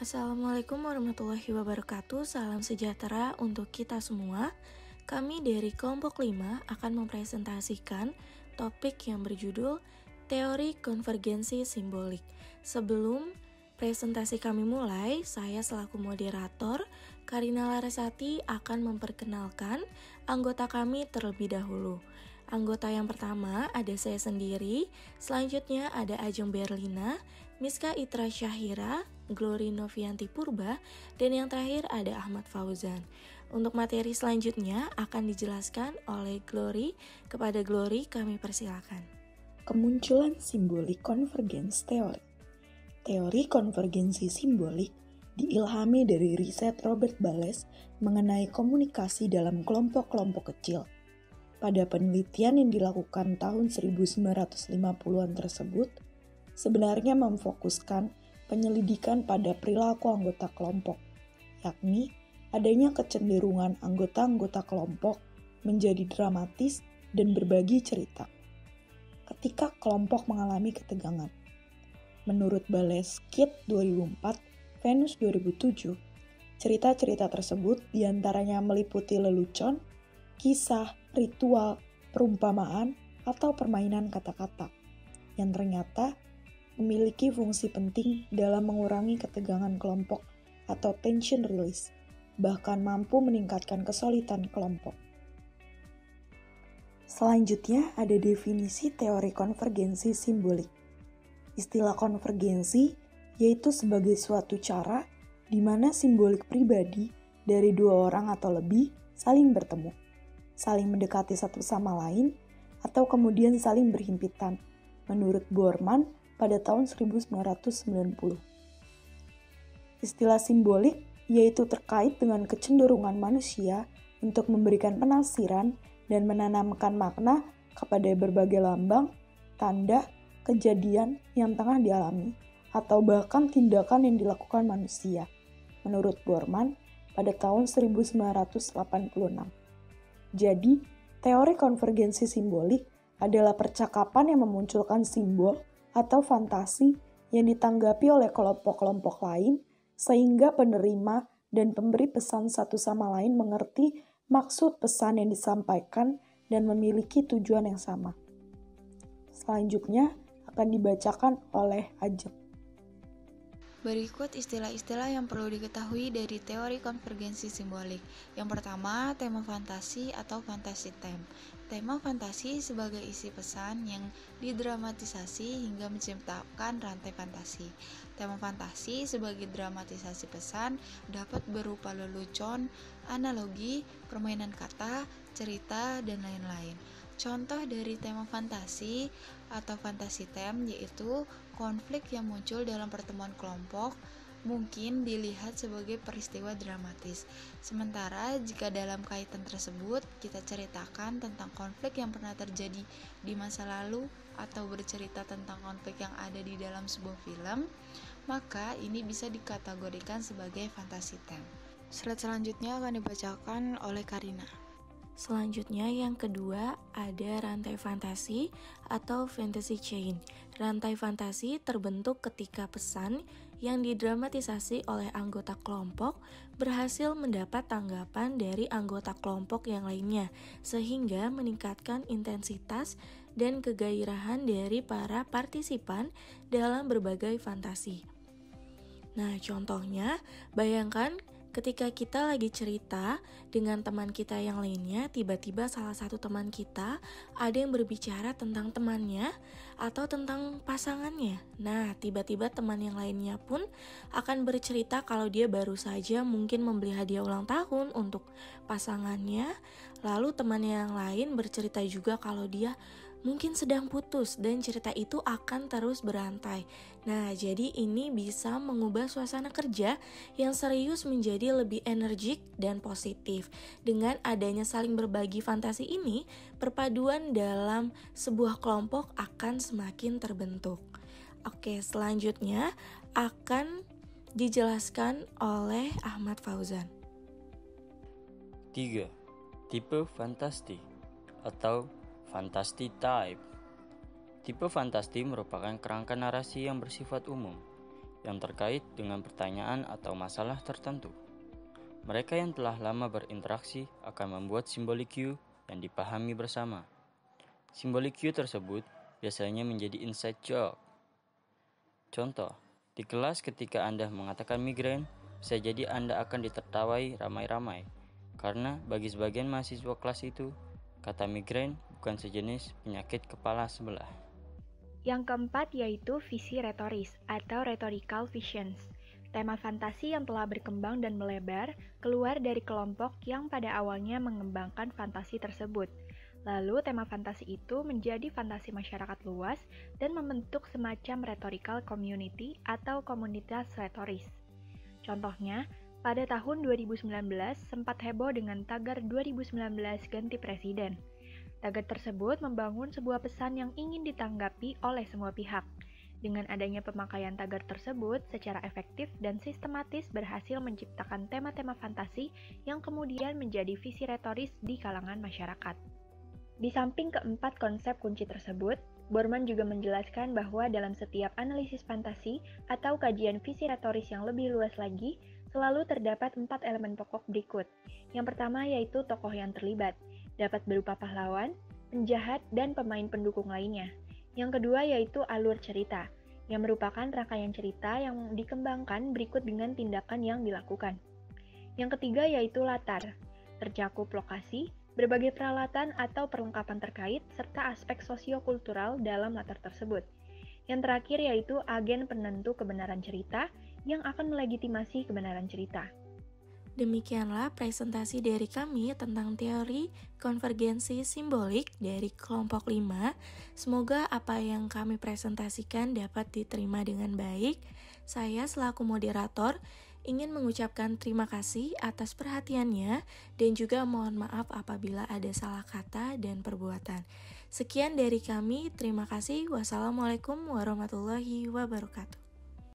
Assalamualaikum warahmatullahi wabarakatuh. Salam sejahtera untuk kita semua. Kami dari kelompok 5 akan mempresentasikan topik yang berjudul Teori Konvergensi Simbolik. Sebelum presentasi kami mulai, saya selaku moderator, Karina Larasati, akan memperkenalkan anggota kami terlebih dahulu. Anggota yang pertama ada saya sendiri, selanjutnya ada Ajeng Berlina, Miska Itra Syahira, Glory Novianti Purba, dan yang terakhir ada Ahmad Fauzan. Untuk materi selanjutnya akan dijelaskan oleh Glory. Kepada Glory kami persilakan. Kemunculan simbolik konvergens teori. Teori konvergensi simbolik diilhami dari riset Robert Bales mengenai komunikasi dalam kelompok-kelompok kecil. Pada penelitian yang dilakukan tahun 1950-an tersebut, sebenarnya memfokuskan penyelidikan pada perilaku anggota kelompok, yakni adanya kecenderungan anggota-anggota kelompok menjadi dramatis dan berbagi cerita ketika kelompok mengalami ketegangan. Menurut Bales Kit 2004, Venus 2007, cerita-cerita tersebut diantaranya meliputi lelucon, kisah, ritual, perumpamaan, atau permainan kata-kata yang ternyata memiliki fungsi penting dalam mengurangi ketegangan kelompok atau tension release, bahkan mampu meningkatkan kesolidan kelompok. Selanjutnya ada definisi teori konvergensi simbolik. Istilah konvergensi yaitu sebagai suatu cara di mana simbolik pribadi dari dua orang atau lebih saling bertemu, saling mendekati satu sama lain, atau kemudian saling berhimpitan, menurut Borman pada tahun 1990. Istilah simbolik yaitu terkait dengan kecenderungan manusia untuk memberikan penafsiran dan menanamkan makna kepada berbagai lambang, tanda, kejadian yang tengah dialami, atau bahkan tindakan yang dilakukan manusia, menurut Borman pada tahun 1986. Jadi, teori konvergensi simbolik adalah percakapan yang memunculkan simbol atau fantasi yang ditanggapi oleh kelompok-kelompok lain sehingga penerima dan pemberi pesan satu sama lain mengerti maksud pesan yang disampaikan dan memiliki tujuan yang sama. Selanjutnya akan dibacakan oleh Ajeng. Berikut istilah-istilah yang perlu diketahui dari teori konvergensi simbolik. Yang pertama, tema fantasi atau fantasy theme. Tema fantasi sebagai isi pesan yang didramatisasi hingga menciptakan rantai fantasi. Tema fantasi sebagai dramatisasi pesan dapat berupa lelucon, analogi, permainan kata, cerita, dan lain-lain. Contoh dari tema fantasi atau fantasy theme yaitu konflik yang muncul dalam pertemuan kelompok mungkin dilihat sebagai peristiwa dramatis. Sementara jika dalam kaitan tersebut kita ceritakan tentang konflik yang pernah terjadi di masa lalu atau bercerita tentang konflik yang ada di dalam sebuah film, maka ini bisa dikategorikan sebagai fantasy theme. Slide selanjutnya akan dibacakan oleh Karina. Selanjutnya yang kedua ada rantai fantasi atau fantasy chain. Rantai fantasi terbentuk ketika pesan yang didramatisasi oleh anggota kelompok berhasil mendapat tanggapan dari anggota kelompok yang lainnya sehingga meningkatkan intensitas dan kegairahan dari para partisipan dalam berbagai fantasi. Nah, contohnya bayangkan ketika kita lagi cerita dengan teman kita yang lainnya, tiba-tiba salah satu teman kita ada yang berbicara tentang temannya atau tentang pasangannya. Nah, tiba-tiba teman yang lainnya pun akan bercerita kalau dia baru saja mungkin membeli hadiah ulang tahun untuk pasangannya. Lalu teman yang lain bercerita juga kalau dia mungkin sedang putus dan cerita itu akan terus berantai. Nah, jadi ini bisa mengubah suasana kerja yang serius menjadi lebih energik dan positif. Dengan adanya saling berbagi fantasi ini, perpaduan dalam sebuah kelompok akan semakin terbentuk. Oke, selanjutnya akan dijelaskan oleh Ahmad Fauzan. 3. Tipe fantasti atau Fantasy type. Tipe fantasti merupakan kerangka narasi yang bersifat umum, yang terkait dengan pertanyaan atau masalah tertentu. Mereka yang telah lama berinteraksi akan membuat simbolik cue yang dipahami bersama. Simbolik cue tersebut biasanya menjadi inside joke. Contoh, di kelas ketika Anda mengatakan migrain, bisa jadi Anda akan ditertawai ramai-ramai. Karena bagi sebagian mahasiswa kelas itu, kata migrain bukan sejenis penyakit kepala sebelah. Yang keempat yaitu visi retoris atau rhetorical visions. Tema fantasi yang telah berkembang dan melebar keluar dari kelompok yang pada awalnya mengembangkan fantasi tersebut. Lalu tema fantasi itu menjadi fantasi masyarakat luas dan membentuk semacam rhetorical community atau komunitas retoris. Contohnya, pada tahun 2019 sempat heboh dengan tagar 2019 ganti presiden. Tagar tersebut membangun sebuah pesan yang ingin ditanggapi oleh semua pihak. Dengan adanya pemakaian tagar tersebut secara efektif dan sistematis berhasil menciptakan tema-tema fantasi yang kemudian menjadi visi retoris di kalangan masyarakat. Di samping keempat konsep kunci tersebut, Borman juga menjelaskan bahwa dalam setiap analisis fantasi atau kajian visi retoris yang lebih luas lagi, selalu terdapat 4 elemen pokok berikut. Yang pertama yaitu tokoh yang terlibat, dapat berupa pahlawan, penjahat, dan pemain pendukung lainnya. Yang kedua yaitu alur cerita, yang merupakan rangkaian cerita yang dikembangkan berikut dengan tindakan yang dilakukan. Yang ketiga yaitu latar, tercakup lokasi, berbagai peralatan atau perlengkapan terkait, serta aspek sosiokultural dalam latar tersebut. Yang terakhir yaitu agen penentu kebenaran cerita yang akan melegitimasi kebenaran cerita. Demikianlah presentasi dari kami tentang teori konvergensi simbolik dari kelompok 5. Semoga apa yang kami presentasikan dapat diterima dengan baik. Saya selaku moderator ingin mengucapkan terima kasih atas perhatiannya dan juga mohon maaf apabila ada salah kata dan perbuatan. Sekian dari kami, terima kasih. Wassalamualaikum warahmatullahi wabarakatuh.